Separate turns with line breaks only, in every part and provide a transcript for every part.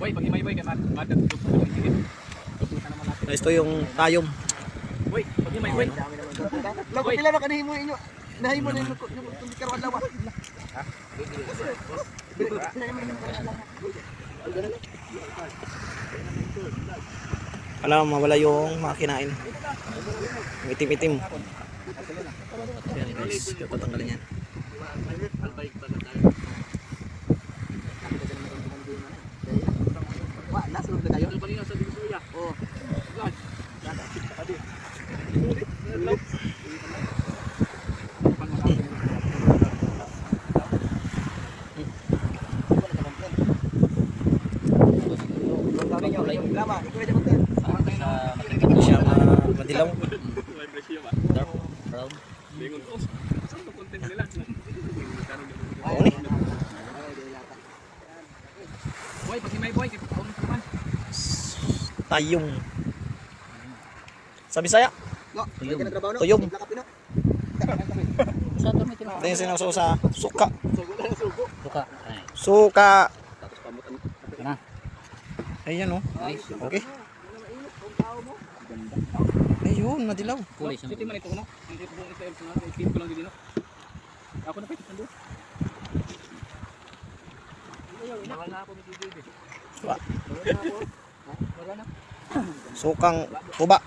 Boy, pag-himay-boy kay Madat.
Ito yung tayom.
Boy, pag-himay-boy.
Lago pila na kanihin mo inyo. Nahin mo na yung kundi karuan lawa.
Alam, mawala yung mga kinain. Yung itim-itim. Yan guys, tatanggalin yan.
Wah, nasulog na kayo. Oh.
Hindi siya madilaw. Oo ni.
Boy, pag-himay-boy kay
Tayong. Sa Bisaya, tuyom. Ito yung sinausaw sa suka. Suka. Ayan o. Okay. Ayun, madilaw.
City man ito no. Ang tipo buong ito yung team ko lang din no. Ako na pito sando.
Suka. Sukang tuba.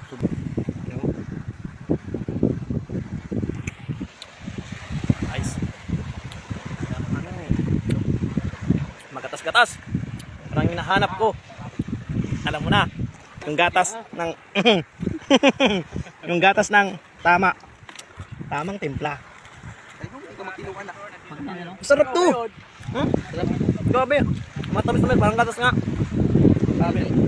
Nice. Magatas-gatas. Parang hinahanap ko. Alam mo na, yung gatas ng yung gatas ng tamang timpla. Sarap to. Huh? Grabe. Matamis naman, parang gatas nga. Grabe.